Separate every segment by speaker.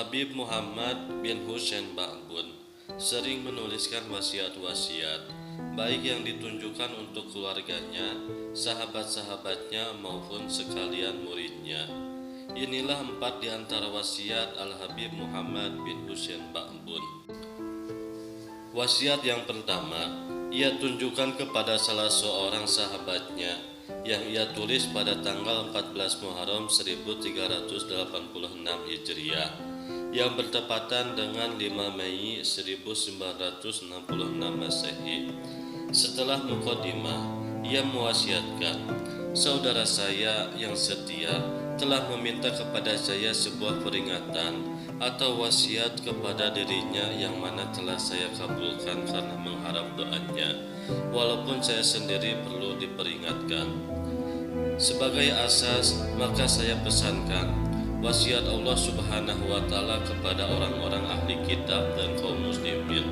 Speaker 1: Al-Habib Muhammad bin Husain Ba'bun sering menuliskan wasiat-wasiat, baik yang ditunjukkan untuk keluarganya, sahabat-sahabatnya maupun sekalian muridnya. Inilah 4 di antara wasiat Al-Habib Muhammad bin Husain Ba'bun. Wasiat yang pertama, ia tunjukkan kepada salah seorang sahabatnya yang ia tulis pada tanggal 14 Muharram 1386 Hijriah yang bertepatan dengan 5 Mei 1966 Masehi. Setelah muqaddimah, ia mewasiatkan, saudara saya yang setia telah meminta kepada saya sebuah peringatan atau wasiat kepada dirinya yang mana telah saya kabulkan karena mengharap doanya, walaupun saya sendiri perlu diperingatkan. Sebagai asas, maka saya pesankan wasiat Allah Subhanahu wa Ta'ala kepada orang-orang ahli kitab dan kaum muslimin,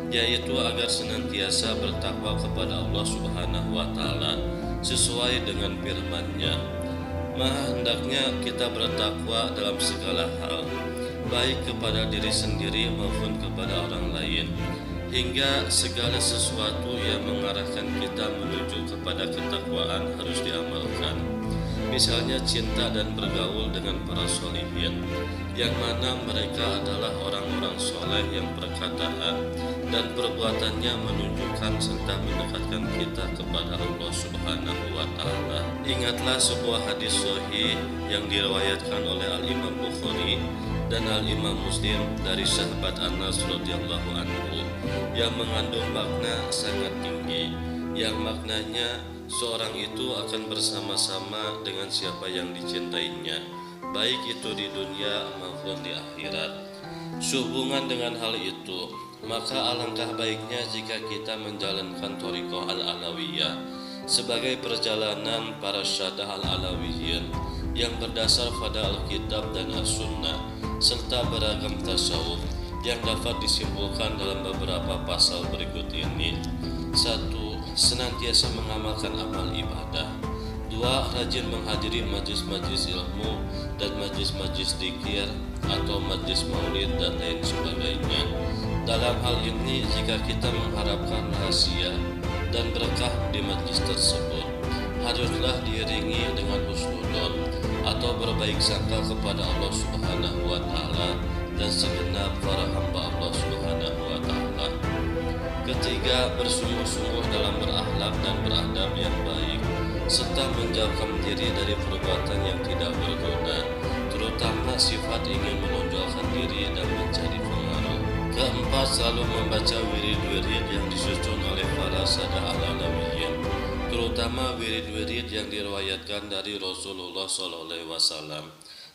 Speaker 1: yaitu agar senantiasa bertakwa kepada Allah Subhanahu wa Ta'ala sesuai dengan firman-Nya. Maha hendaknya kita bertakwa dalam segala hal, baik kepada diri sendiri maupun kepada orang lain, hingga segala sesuatu yang mengarahkan kita menuju kepada ketakwaan harus diamalkan. Misalnya cinta dan bergaul dengan para sholihin, yang mana mereka adalah orang-orang soleh yang perkataan dan perbuatannya menunjukkan serta mendekatkan kita kepada Allah Subhanahu wa Ta'ala. Ingatlah sebuah hadis sahih yang diriwayatkan oleh Al-Imam Bukhari dan Al-Imam Muslim dari sahabat Anas radhiyallahu anhu yang mengandung makna sangat tinggi, yang maknanya seorang itu akan bersama-sama dengan siapa yang dicintainya, baik itu di dunia maupun di akhirat. Sehubungan dengan hal itu, maka alangkah baiknya jika kita menjalankan thariqah al-alawiyah sebagai perjalanan para syadah al-alawiyyin yang berdasar pada Alkitab dan As-Sunnah serta beragam tasawuf yang dapat disimpulkan dalam beberapa pasal berikut ini. 1. Senantiasa mengamalkan amal ibadah. 2. Rajin menghadiri majlis-majlis ilmu dan majlis-majlis dzikir atau majlis maulid dan lain sebagainya. Dalam hal ini, jika kita mengharapkan rahasia dan berkah di majlis tersebut, haruslah diiringi dengan husnudon atau berbaik sangka kepada Allah Subhanahu wa Ta'ala dan segenap para hamba Allah Subhanahu wa Ta'ala. Ketiga, bersungguh-sungguh dalam berakhlak dan beradab yang baik serta menjauhkan diri dari perbuatan yang tidak berguna, terutama sifat ingin menonjolkan diri dan mencari pengaruh. Keempat, selalu membaca wirid-wirid yang disusun oleh para sadah al-alawiyyin, terutama wirid-wirid yang diriwayatkan dari Rasulullah SAW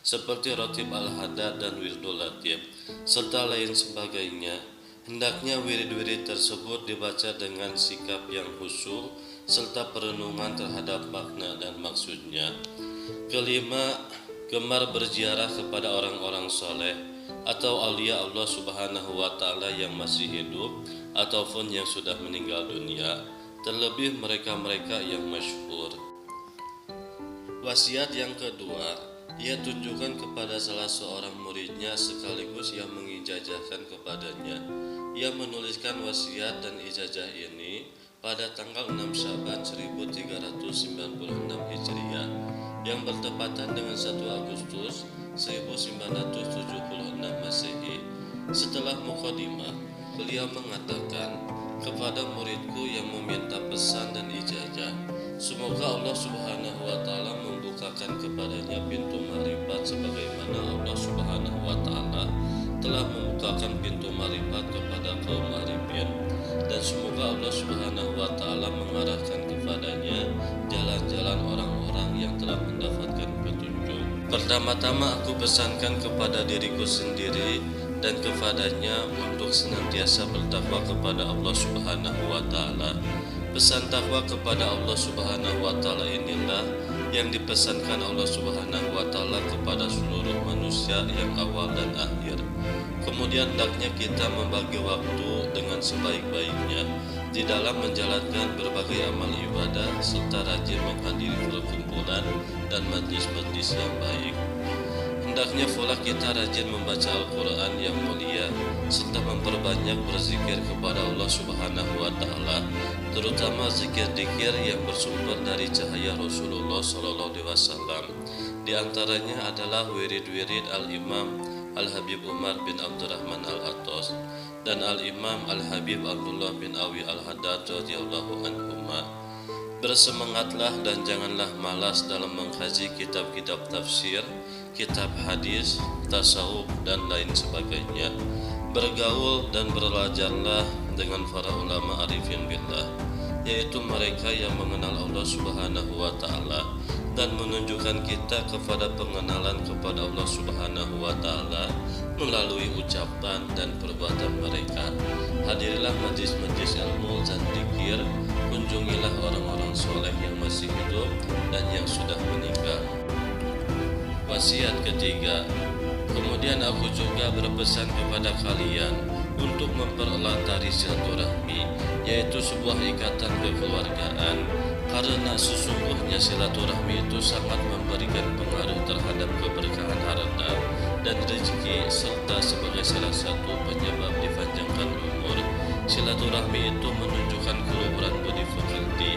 Speaker 1: seperti Ratib al-Hadad dan Wirdul Latif serta lain sebagainya. Hendaknya wirid-wirid tersebut dibaca dengan sikap yang khusyuk serta perenungan terhadap makna dan maksudnya. Kelima, gemar berziarah kepada orang-orang soleh atau aulia Allah Subhanahu wa Ta'ala yang masih hidup ataupun yang sudah meninggal dunia, terlebih mereka-mereka yang masyhur. Wasiat yang kedua, ia tunjukkan kepada salah seorang muridnya sekaligus yang mengijazahkan kepadanya. Ia menuliskan wasiat dan ijazah ini pada tanggal 6 Syaban 1396 Hijriah yang bertepatan dengan 1 Agustus 1976 Masehi. Setelah muqaddimah, beliau mengatakan, kepada muridku yang meminta pesan dan ijazah, semoga Allah Subhanahu wa Ta'ala membukakan kepadanya pintu ma'rifat sebagaimana Allah Subhanahu wa Ta'ala telah membukakan pintu ma'rifat kepada kaum arifin, dan semoga Allah Subhanahu wa Ta'ala mengarahkan kepadanya jalan-jalan orang-orang yang telah mendapatkan petunjuk. Pertama-tama aku pesankan kepada diriku sendiri dan kepadanya untuk senantiasa bertakwa kepada Allah Subhanahu wa Ta'ala. Pesan takwa kepada Allah Subhanahu wa Ta'ala inilah yang dipesankan Allah Subhanahu wa Ta'ala kepada seluruh manusia yang awal dan akhir. Kemudian hendaknya kita membagi waktu dengan sebaik-baiknya di dalam menjalankan berbagai amal ibadah serta rajin menghadiri perkumpulan dan majlis-majlis yang baik. hendaknya pula kita rajin membaca Al-Quran yang mulia serta memperbanyak berzikir kepada Allah Subhanahu wa Ta'ala, terutama zikir-zikir yang bersumber dari cahaya Rasulullah Sallallahu Alaihi Wasallam. Di antaranya adalah wirid-wirid Al-Imam Al-Habib Umar bin Abdurrahman Al-Attas dan Al-Imam Al-Habib Abdullah bin Awi Al-Haddad radhiyallahu anhuma. Bersemangatlah dan janganlah malas dalam mengkaji kitab-kitab tafsir, kitab hadis, tasawuf, dan lain sebagainya. Bergaul dan belajarlah dengan para ulama arifin billah, yaitu mereka yang mengenal Allah Subhanahu wa Ta'ala dan menunjukkan kita kepada pengenalan kepada Allah Subhanahu wa Ta'ala melalui ucapan dan perbuatan mereka. Hadirilah majlis-majlis ilmu dan zikir, kunjungilah orang-orang soleh yang masih hidup dan yang sudah meninggal. Wasiat ketiga, kemudian aku juga berpesan kepada kalian untuk mempererat tali silaturahmi, yaitu sebuah ikatan kekeluargaan, karena sesungguhnya silaturahmi itu sangat memberikan pengaruh terhadap keberkahan harta dan rezeki, serta sebagai salah satu penyebab dipanjangkan umur. Silaturahmi itu menunjukkan keluhuran budi pekerti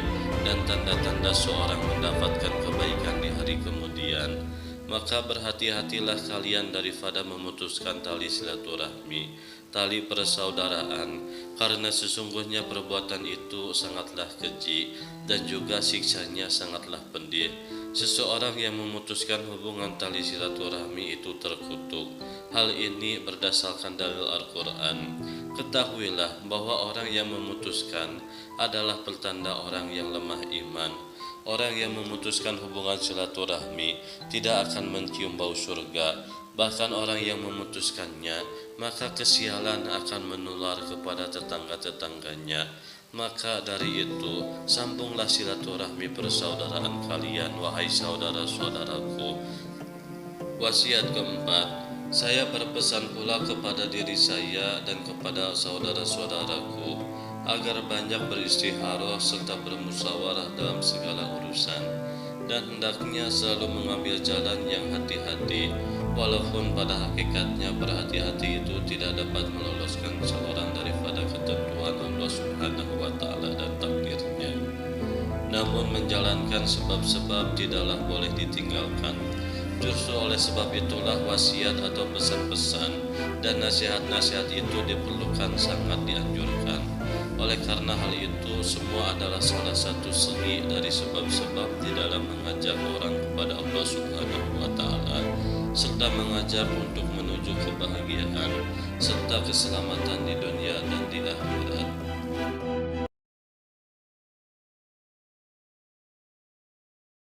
Speaker 1: dan tanda-tanda seorang mendapatkan kebaikan di hari kemudian. Maka berhati-hatilah kalian daripada memutuskan tali silaturahmi, tali persaudaraan, karena sesungguhnya perbuatan itu sangatlah keji dan juga siksanya sangatlah pedih. Seseorang yang memutuskan hubungan tali silaturahmi itu terkutuk. Hal ini berdasarkan dalil Al-Quran. Ketahuilah bahwa orang yang memutuskan adalah pertanda orang yang lemah iman. Orang yang memutuskan hubungan silaturahmi tidak akan mencium bau surga. Bahkan orang yang memutuskannya, maka kesialan akan menular kepada tetangga-tetangganya. Maka dari itu, sambunglah silaturahmi persaudaraan kalian, wahai saudara-saudaraku. Wasiat keempat, saya berpesan pula kepada diri saya dan kepada saudara-saudaraku agar banyak beristikharah serta bermusyawarah dalam segala urusan, dan hendaknya selalu mengambil jalan yang hati-hati, walaupun pada hakikatnya berhati-hati itu tidak dapat meloloskan seorang daripada ketentuan Allah Subhanahu wa Ta'ala dan takdirnya. Namun menjalankan sebab-sebab tidaklah boleh ditinggalkan. Justru oleh sebab itulah wasiat atau pesan-pesan dan nasihat-nasihat itu diperlukan, sangat dianjurkan. Oleh karena hal itu, semua adalah salah satu seni dari sebab-sebab di dalam mengajak orang kepada Allah Subhanahu wa Ta'ala, serta mengajak untuk menuju kebahagiaan serta keselamatan di dunia dan di akhirat.